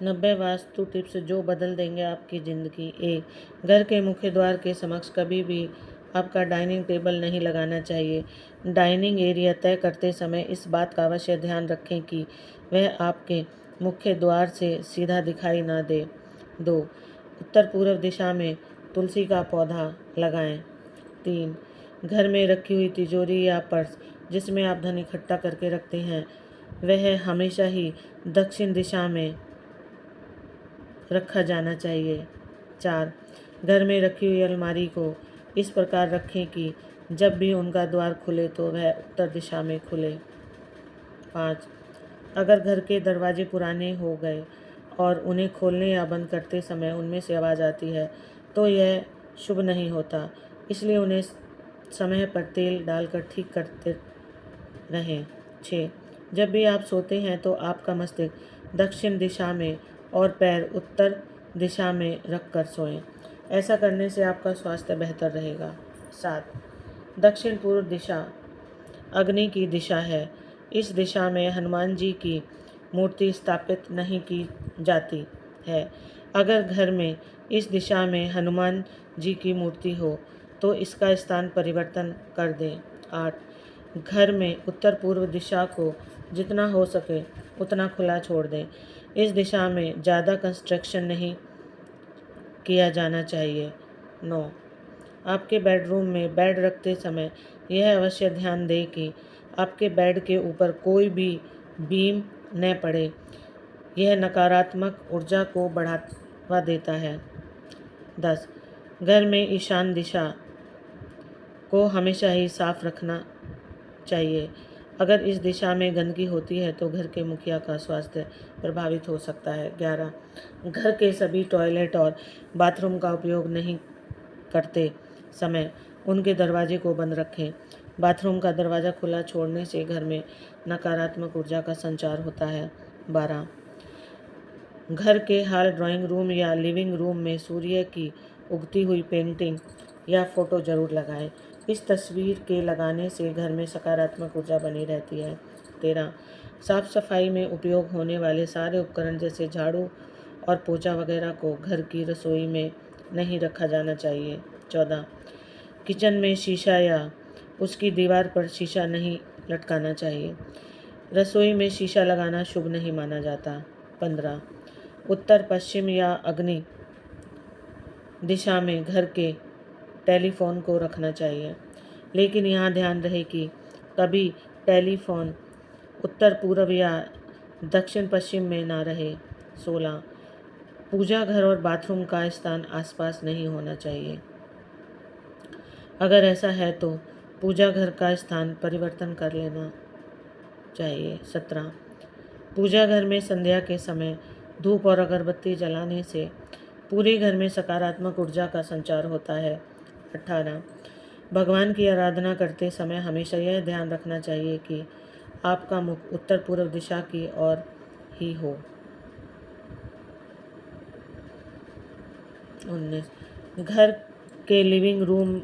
90 vastu tips जो बदल देंगे आपकी ज़िंदगी। 1, घर के मुख्य द्वार के समक्ष कभी भी आपका डाइनिंग टेबल नहीं लगाना चाहिए। डाइनिंग एरिया तय करते समय इस बात का अवश्य ध्यान रखें कि वह आपके मुख्य द्वार से सीधा दिखाई ना दे। 2, उत्तर पूर्व दिशा में तुलसी का पौधा लगाएं। 3, घर में रखी हुई तिजोरी या पर्स जिसमें आप धन इकट्ठा करके रखते हैं वह हमेशा ही दक्षिण दिशा में रखा जाना चाहिए। 4, घर में रखी हुई अलमारी को इस प्रकार रखें कि जब भी उनका द्वार खुले तो वह उत्तर दिशा में खुले। 5, अगर घर के दरवाजे पुराने हो गए और उन्हें खोलने या बंद करते समय उनमें से आवाज़ आती है तो यह शुभ नहीं होता, इसलिए उन्हें समय पर तेल डालकर ठीक करते रहें। 6, जब भी आप सोते हैं तो आपका मस्तिष्क दक्षिण दिशा में और पैर उत्तर दिशा में रख कर सोएं। ऐसा करने से आपका स्वास्थ्य बेहतर रहेगा। 7, दक्षिण पूर्व दिशा अग्नि की दिशा है। इस दिशा में हनुमान जी की मूर्ति स्थापित नहीं की जाती है। अगर घर में इस दिशा में हनुमान जी की मूर्ति हो तो इसका स्थान परिवर्तन कर दें। 8, घर में उत्तर पूर्व दिशा को जितना हो सके उतना खुला छोड़ दें। इस दिशा में ज़्यादा कंस्ट्रक्शन नहीं किया जाना चाहिए। 9, आपके बेडरूम में बेड रखते समय यह अवश्य ध्यान दें कि आपके बेड के ऊपर कोई भी बीम न पड़े। यह नकारात्मक ऊर्जा को बढ़ावा देता है। 10, घर में ईशान दिशा को हमेशा ही साफ रखना चाहिए। अगर इस दिशा में गंदगी होती है तो घर के मुखिया का स्वास्थ्य प्रभावित हो सकता है। 11, घर के सभी टॉयलेट और बाथरूम का उपयोग नहीं करते समय उनके दरवाजे को बंद रखें। बाथरूम का दरवाज़ा खुला छोड़ने से घर में नकारात्मक ऊर्जा का संचार होता है। 12, घर के हॉल, ड्राइंग रूम या लिविंग रूम में सूर्य की उगती हुई पेंटिंग या फोटो जरूर लगाएं। इस तस्वीर के लगाने से घर में सकारात्मक ऊर्जा बनी रहती है। 13, साफ सफाई में उपयोग होने वाले सारे उपकरण जैसे झाड़ू और पोछा वगैरह को घर की रसोई में नहीं रखा जाना चाहिए। 14, किचन में शीशा या उसकी दीवार पर शीशा नहीं लटकाना चाहिए। रसोई में शीशा लगाना शुभ नहीं माना जाता। 15, उत्तर पश्चिम या अग्नि दिशा में घर के टेलीफोन को रखना चाहिए, लेकिन यहाँ ध्यान रहे कि कभी टेलीफोन उत्तर पूर्व या दक्षिण पश्चिम में ना रहे। 16, पूजा घर और बाथरूम का स्थान आसपास नहीं होना चाहिए। अगर ऐसा है तो पूजा घर का स्थान परिवर्तन कर लेना चाहिए। 17, पूजा घर में संध्या के समय धूप और अगरबत्ती जलाने से पूरे घर में सकारात्मक ऊर्जा का संचार होता है। 18, भगवान की आराधना करते समय हमेशा यह ध्यान रखना चाहिए कि आपका मुख उत्तर पूर्व दिशा की ओर ही हो। 19, घर के लिविंग रूम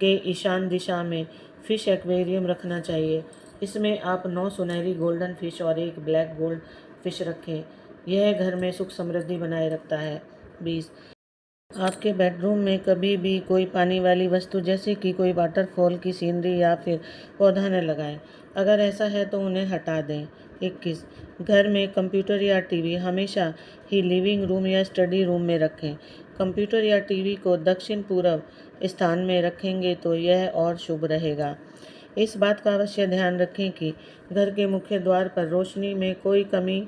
के ईशान दिशा में फिश एक्वेरियम रखना चाहिए। इसमें आप 9 सुनहरी गोल्डन फिश और 1 ब्लैक गोल्ड फिश रखें। यह घर में सुख समृद्धि बनाए रखता है। 20, आपके बेडरूम में कभी भी कोई पानी वाली वस्तु जैसे कि कोई वाटरफॉल की सीनरी या फिर पौधा न लगाएं। अगर ऐसा है तो उन्हें हटा दें। 21, घर में कंप्यूटर या टीवी हमेशा ही लिविंग रूम या स्टडी रूम में रखें। कंप्यूटर या टीवी को दक्षिण पूर्व स्थान में रखेंगे तो यह और शुभ रहेगा। इस बात का अवश्य ध्यान रखें कि घर के मुख्य द्वार पर रोशनी में कोई कमी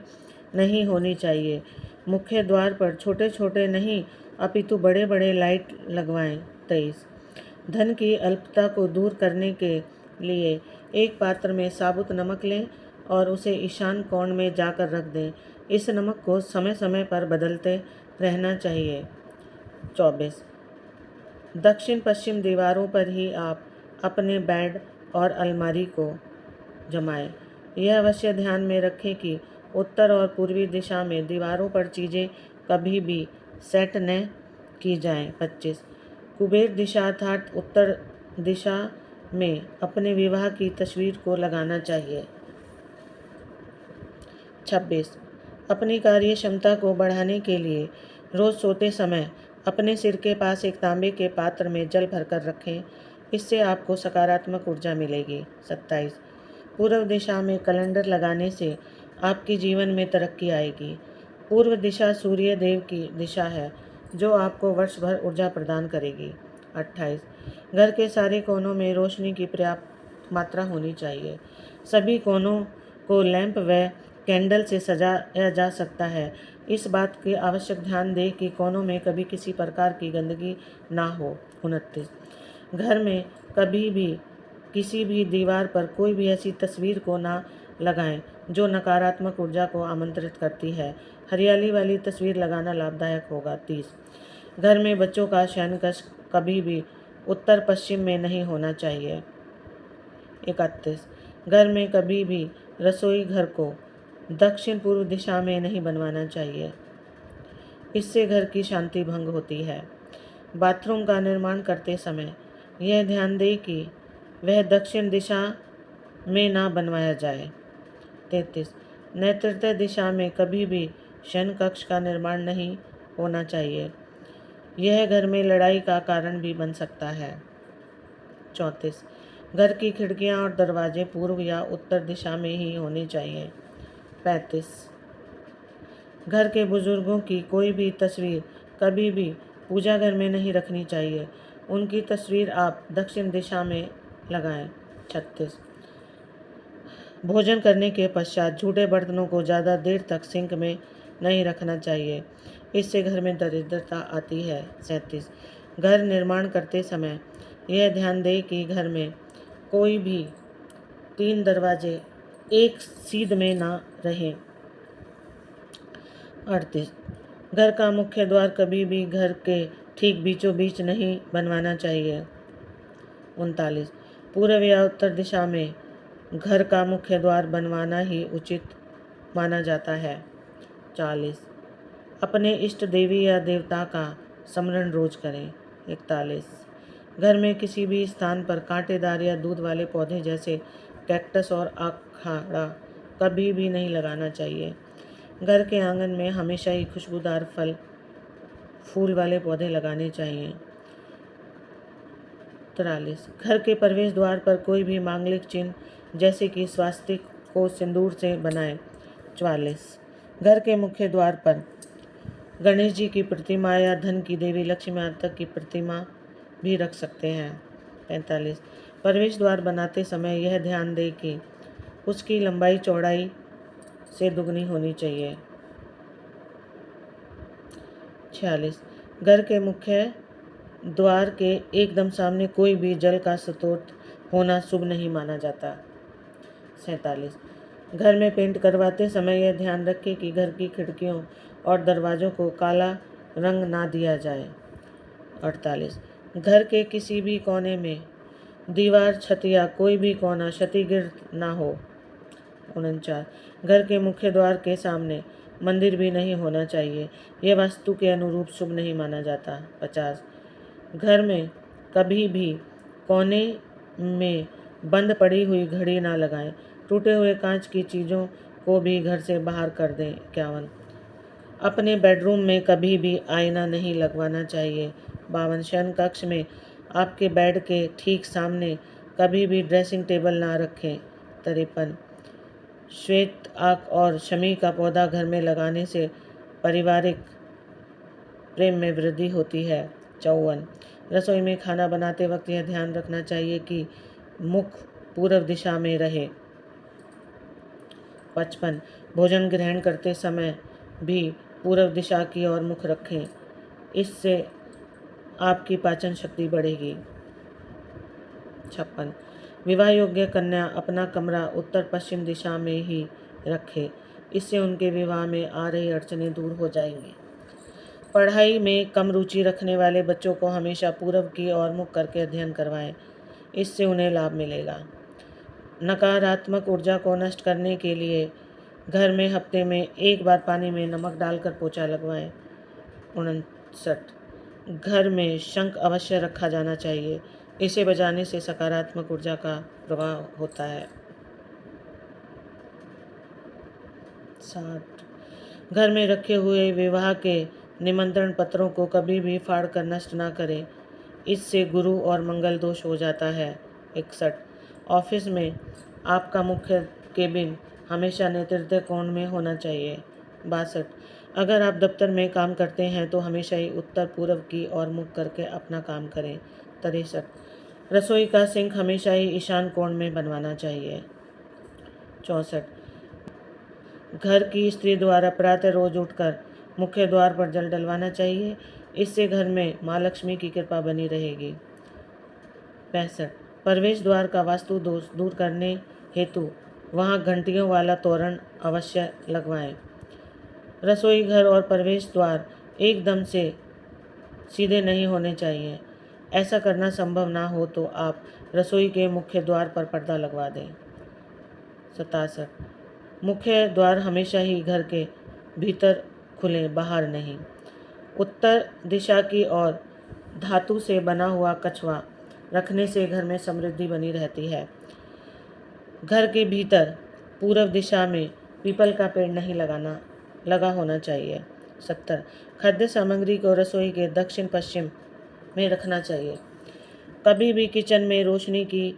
नहीं होनी चाहिए। मुख्य द्वार पर छोटे छोटे नहीं अपितु बड़े बड़े लाइट लगवाएं। 23, धन की अल्पता को दूर करने के लिए एक पात्र में साबुत नमक लें और उसे ईशान कोण में जाकर रख दें। इस नमक को समय समय पर बदलते रहना चाहिए। 24, दक्षिण पश्चिम दीवारों पर ही आप अपने बेड और अलमारी को जमाएं। यह अवश्य ध्यान में रखें कि उत्तर और पूर्वी दिशा में दीवारों पर चीज़ें कभी भी सेट न की जाएं। 25, कुबेर दिशा अर्थात उत्तर दिशा में अपने विवाह की तस्वीर को लगाना चाहिए। 26, अपनी कार्य क्षमता को बढ़ाने के लिए रोज़ सोते समय अपने सिर के पास एक तांबे के पात्र में जल भरकर रखें। इससे आपको सकारात्मक ऊर्जा मिलेगी। 27 पूर्व दिशा में कैलेंडर लगाने से आपके जीवन में तरक्की आएगी। पूर्व दिशा सूर्य देव की दिशा है जो आपको वर्ष भर ऊर्जा प्रदान करेगी। 28 घर के सारे कोनों में रोशनी की पर्याप्त मात्रा होनी चाहिए। सभी कोनों को लैंप व कैंडल से सजाया जा सकता है। इस बात की आवश्यक ध्यान दें कि कोनों में कभी किसी प्रकार की गंदगी ना हो। 29 घर में कभी भी किसी भी दीवार पर कोई भी ऐसी तस्वीर को ना लगाएं जो नकारात्मक ऊर्जा को आमंत्रित करती है। हरियाली वाली तस्वीर लगाना लाभदायक होगा। 30 घर में बच्चों का शयन कक्ष कभी भी उत्तर पश्चिम में नहीं होना चाहिए। 31 घर में कभी भी रसोई घर को दक्षिण पूर्व दिशा में नहीं बनवाना चाहिए। इससे घर की शांति भंग होती है। बाथरूम का निर्माण करते समय यह ध्यान दें कि वह दक्षिण दिशा में ना बनवाया जाए। 33 नैऋत्य दिशा में कभी भी शयन कक्ष का निर्माण नहीं होना चाहिए। यह घर में लड़ाई का कारण भी बन सकता है। 34 घर की खिड़कियां और दरवाजे पूर्व या उत्तर दिशा में ही होने चाहिए। 35 घर के बुजुर्गों की कोई भी तस्वीर कभी भी पूजा घर में नहीं रखनी चाहिए। उनकी तस्वीर आप दक्षिण दिशा में लगाएं। 36 भोजन करने के पश्चात झूठे बर्तनों को ज़्यादा देर तक सिंक में नहीं रखना चाहिए। इससे घर में दरिद्रता आती है। 37 घर निर्माण करते समय यह ध्यान दें कि घर में कोई भी 3 दरवाजे एक सीध में ना रहें। 38 घर का मुख्य द्वार कभी भी घर के ठीक बीचों बीच नहीं बनवाना चाहिए। 39 पूर्व या उत्तर दिशा में घर का मुख्य द्वार बनवाना ही उचित माना जाता है। 40 अपने इष्ट देवी या देवता का स्मरण रोज करें। 41 घर में किसी भी स्थान पर कांटेदार या दूध वाले पौधे जैसे कैक्टस और आखाड़ा कभी भी नहीं लगाना चाहिए। घर के आंगन में हमेशा ही खुशबूदार फूल वाले पौधे लगाने चाहिए। 43 घर के प्रवेश द्वार पर कोई भी मांगलिक चिन्ह जैसे कि स्वास्तिक को सिंदूर से बनाएं। 44 घर के मुख्य द्वार पर गणेश जी की प्रतिमा या धन की देवी लक्ष्मी माता की प्रतिमा भी रख सकते हैं। 45 प्रवेश द्वार बनाते समय यह ध्यान दें कि उसकी लंबाई चौड़ाई से दुगनी होनी चाहिए। 46 घर के मुख्य द्वार के एकदम सामने कोई भी जल का स्रोत होना शुभ नहीं माना जाता। 47 घर में पेंट करवाते समय यह ध्यान रखें कि घर की खिड़कियों और दरवाज़ों को काला रंग ना दिया जाए। 48 घर के किसी भी कोने में दीवार छत या कोई भी कोना क्षतिग्रस्त ना हो। 49 घर के मुख्य द्वार के सामने मंदिर भी नहीं होना चाहिए। यह वास्तु के अनुरूप शुभ नहीं माना जाता। 50 घर में कभी भी कोने में बंद पड़ी हुई घड़ी ना लगाएं। टूटे हुए कांच की चीज़ों को भी घर से बाहर कर दें। 51 अपने बेडरूम में कभी भी आईना नहीं लगवाना चाहिए। 52 शयन कक्ष में आपके बेड के ठीक सामने कभी भी ड्रेसिंग टेबल ना रखें। 53 श्वेत आक और शमी का पौधा घर में लगाने से पारिवारिक प्रेम में वृद्धि होती है। 54 रसोई में खाना बनाते वक्त यह ध्यान रखना चाहिए कि मुख पूर्व दिशा में रहे। 55 भोजन ग्रहण करते समय भी पूर्व दिशा की ओर मुख रखें। इससे आपकी पाचन शक्ति बढ़ेगी। 56 विवाह योग्य कन्या अपना कमरा उत्तर पश्चिम दिशा में ही रखे। इससे उनके विवाह में आ रही अड़चनें दूर हो जाएंगी। पढ़ाई में कम रुचि रखने वाले बच्चों को हमेशा पूर्व की ओर मुख करके अध्ययन करवाएं। इससे उन्हें लाभ मिलेगा। नकारात्मक ऊर्जा को नष्ट करने के लिए घर में हफ्ते में एक बार पानी में नमक डालकर पोछा लगवाएं। 59 घर में शंख अवश्य रखा जाना चाहिए। इसे बजाने से सकारात्मक ऊर्जा का प्रवाह होता है। 60 घर में रखे हुए विवाह के निमंत्रण पत्रों को कभी भी फाड़ कर नष्ट ना करें, इससे गुरु और मंगल दोष हो जाता है। 61। ऑफिस में आपका मुख्य केबिन हमेशा नेतृत्व कोण में होना चाहिए। 62। अगर आप दफ्तर में काम करते हैं तो हमेशा ही उत्तर पूर्व की ओर मुख करके अपना काम करें। 63। रसोई का सिंक हमेशा ही ईशान कोण में बनवाना चाहिए। 64। घर की स्त्री द्वारा प्रातः रोज उठकर मुख्य द्वार पर जल डलवाना चाहिए, इससे घर में माँ लक्ष्मी की कृपा बनी रहेगी। 65। प्रवेश द्वार का वास्तु दोष दूर करने हेतु वहाँ घंटियों वाला तोरण अवश्य लगवाएं। रसोई घर और प्रवेश द्वार एकदम से सीधे नहीं होने चाहिए। ऐसा करना संभव ना हो तो आप रसोई के मुख्य द्वार पर पर्दा लगवा दें। 67। मुख्य द्वार हमेशा ही घर के भीतर खुले, बाहर नहीं। उत्तर दिशा की ओर धातु से बना हुआ कछुआ रखने से घर में समृद्धि बनी रहती है। घर के भीतर पूर्व दिशा में पीपल का पेड़ नहीं लगा होना चाहिए। 70। खाद्य सामग्री को रसोई के दक्षिण पश्चिम में रखना चाहिए। कभी भी किचन में रोशनी की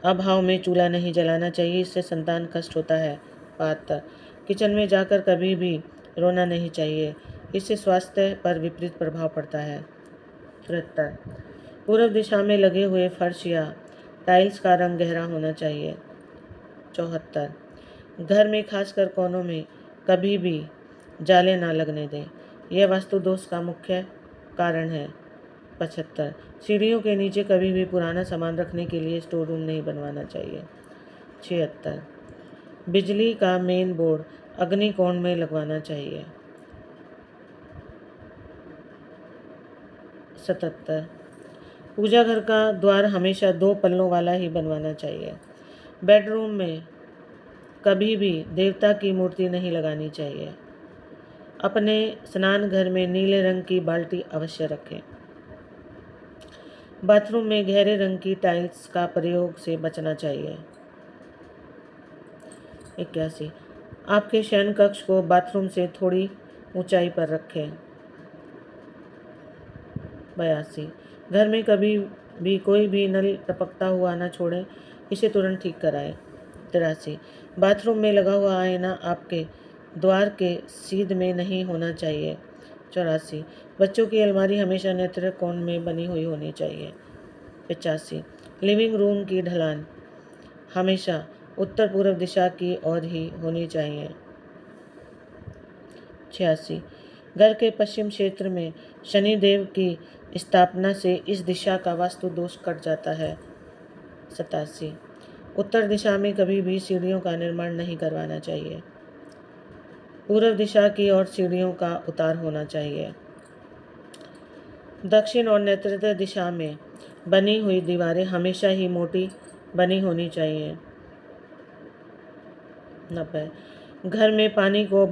अभाव में चूल्हा नहीं जलाना चाहिए, इससे संतान कष्ट होता है। 72। किचन में जाकर कभी भी रोना नहीं चाहिए, इससे स्वास्थ्य पर विपरीत प्रभाव पड़ता है। 73। पूर्व दिशा में लगे हुए फर्श या टाइल्स का रंग गहरा होना चाहिए। 74। घर में खासकर कोनों में कभी भी जाले ना लगने दें, यह वास्तु दोष का मुख्य कारण है। 75। सीढ़ियों के नीचे कभी भी पुराना सामान रखने के लिए स्टोर रूम नहीं बनवाना चाहिए। 76। बिजली का मेन बोर्ड अग्नि कोण में लगवाना चाहिए। 77। पूजा घर का द्वार हमेशा 2 पल्लों वाला ही बनवाना चाहिए। बेडरूम में कभी भी देवता की मूर्ति नहीं लगानी चाहिए। अपने स्नान घर में नीले रंग की बाल्टी अवश्य रखें। बाथरूम में गहरे रंग की टाइल्स का प्रयोग से बचना चाहिए। 81। आपके शयन कक्ष को बाथरूम से थोड़ी ऊंचाई पर रखें। 82। घर में कभी भी कोई भी नल टपकता हुआ न छोड़ें, इसे तुरंत ठीक कराएं। 83। बाथरूम में लगा हुआ आईना आपके द्वार के सीध में नहीं होना चाहिए। 84। बच्चों की अलमारी हमेशा नेत्र कोण में बनी हुई होनी चाहिए। 85। लिविंग रूम की ढलान हमेशा उत्तर पूर्व दिशा की ओर ही होनी चाहिए। 86। घर के पश्चिम क्षेत्र में शनिदेव की स्थापना से इस दिशा का वास्तु दोष कट जाता है। 87। उत्तर दिशा में कभी भी सीढ़ियों का निर्माण नहीं करवाना चाहिए। पूर्व दिशा की ओर सीढ़ियों का उतार होना चाहिए। दक्षिण और नैऋत्य दिशा में बनी हुई दीवारें हमेशा ही मोटी बनी होनी चाहिए। 90। घर में पानी को